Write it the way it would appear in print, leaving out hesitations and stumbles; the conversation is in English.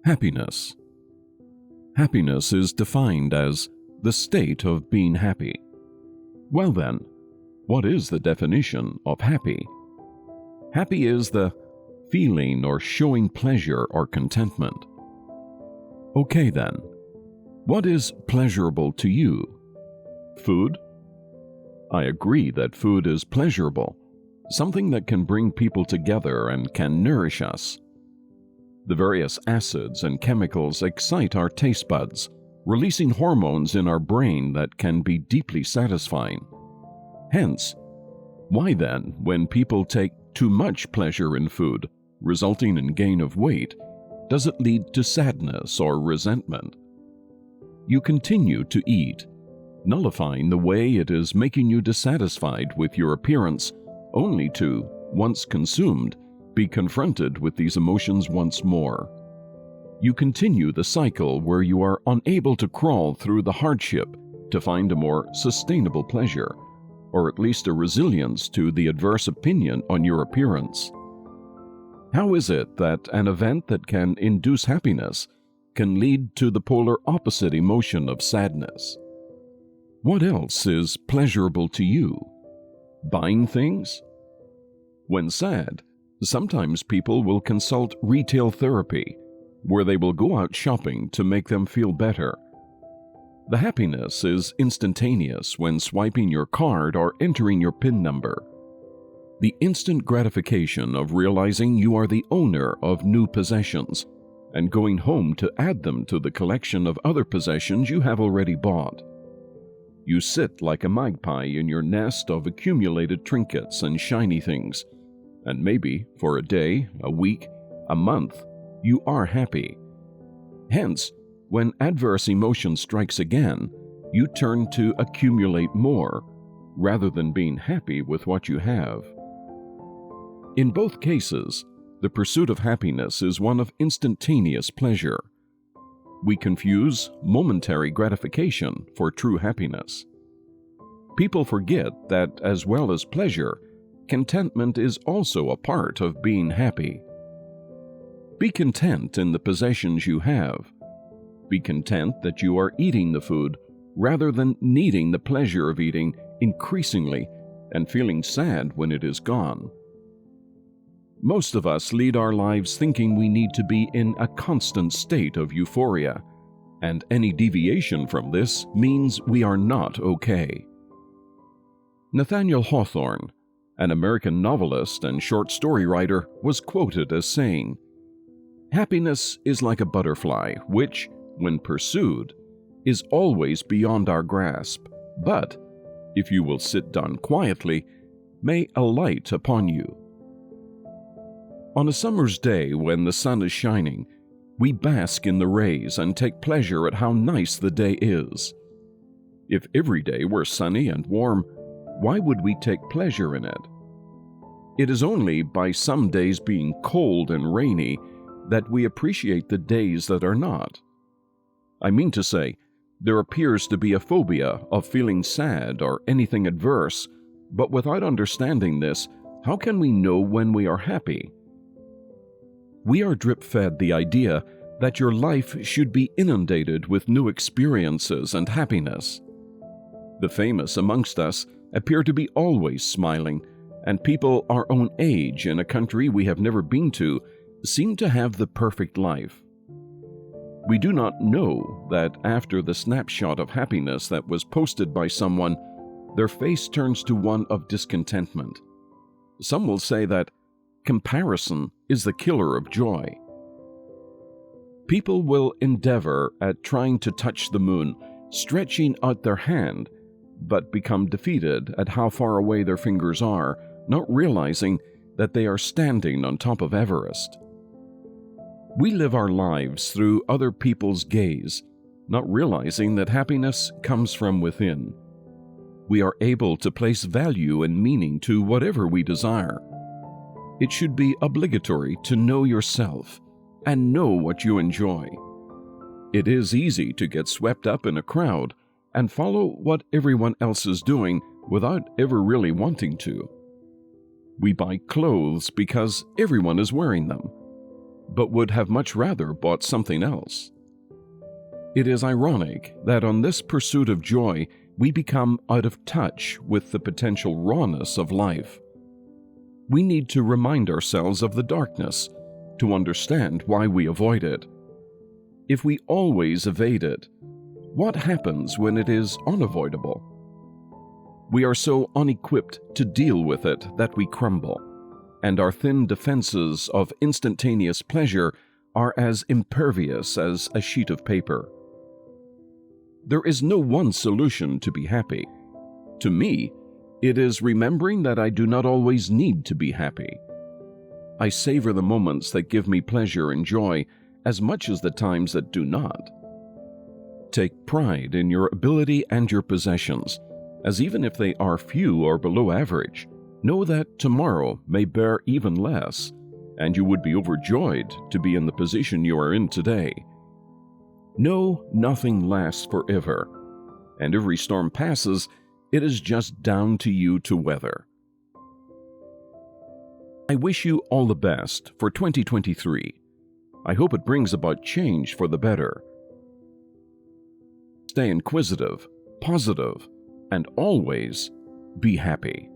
Happiness. Happiness is defined as the state of being happy. Well then, what is the definition of happy? Happy is the feeling or showing pleasure or contentment. Okay then, what is pleasurable to you? Food? I agree that food is pleasurable, something that can bring people together and can nourish us. The various acids and chemicals excite our taste buds, releasing hormones in our brain that can be deeply satisfying. Hence, why then, when people take too much pleasure in food, resulting in gain of weight, does it lead to sadness or resentment? You continue to eat, nullifying the way it is making you dissatisfied with your appearance, only to, once consumed, be confronted with these emotions once more. You continue the cycle where you are unable to crawl through the hardship to find a more sustainable pleasure, or at least a resilience to the adverse opinion on your appearance. How is it that an event that can induce happiness can lead to the polar opposite emotion of sadness? What else is pleasurable to you? Buying things? When sad, sometimes people will consult retail therapy, where they will go out shopping to make them feel better. The happiness is instantaneous when swiping your card or entering your PIN number. The instant gratification of realizing you are the owner of new possessions and going home to add them to the collection of other possessions you have already bought. You sit like a magpie in your nest of accumulated trinkets and shiny things, and maybe for a day, a week, a month, you are happy. Hence, when adverse emotion strikes again, you turn to accumulate more, rather than being happy with what you have. In both cases, the pursuit of happiness is one of instantaneous pleasure. We confuse momentary gratification for true happiness. People forget that, as well as pleasure, contentment is also a part of being happy. Be content in the possessions you have. Be content that you are eating the food rather than needing the pleasure of eating increasingly and feeling sad when it is gone. Most of us lead our lives thinking we need to be in a constant state of euphoria, and any deviation from this means we are not okay. Nathaniel Hawthorne, an American novelist and short story writer, was quoted as saying, "Happiness is like a butterfly, which, when pursued, is always beyond our grasp, but, if you will sit down quietly, may alight upon you." On a summer's day when the sun is shining, we bask in the rays and take pleasure at how nice the day is. If every day were sunny and warm, why would we take pleasure in it? It is only by some days being cold and rainy that we appreciate the days that are not. I mean to say, there appears to be a phobia of feeling sad or anything adverse, but without understanding this, how can we know when we are happy? We are drip-fed the idea that your life should be inundated with new experiences and happiness. The famous amongst us appear to be always smiling, and people our own age in a country we have never been to seem to have the perfect life. We do not know that after the snapshot of happiness that was posted by someone, their face turns to one of discontentment. Some will say that comparison is the killer of joy. People will endeavor at trying to touch the moon, stretching out their hand, but become defeated at how far away their fingers are, not realizing that they are standing on top of Everest. We live our lives through other people's gaze, not realizing that happiness comes from within. We are able to place value and meaning to whatever we desire. It should be obligatory to know yourself and know what you enjoy. It is easy to get swept up in a crowd and follow what everyone else is doing without ever really wanting to. We buy clothes because everyone is wearing them. but would have much rather bought something else. It is ironic that on this pursuit of joy, we become out of touch with the potential rawness of life. We need to remind ourselves of the darkness to understand why we avoid it. If we always evade it, what happens when it is unavoidable? We are so unequipped to deal with it that we crumble, and our thin defenses of instantaneous pleasure are as impervious as a sheet of paper. There is no one solution to be happy. To me, it is remembering that I do not always need to be happy. I savor the moments that give me pleasure and joy as much as the times that do not. Take pride in your ability and your possessions, as even if they are few or below average, know that tomorrow may bear even less, and you would be overjoyed to be in the position you are in today. Know nothing lasts forever, and every storm passes, it is just down to you to weather. I wish you all the best for 2023. I hope it brings about change for the better. Stay inquisitive, positive, and always be happy.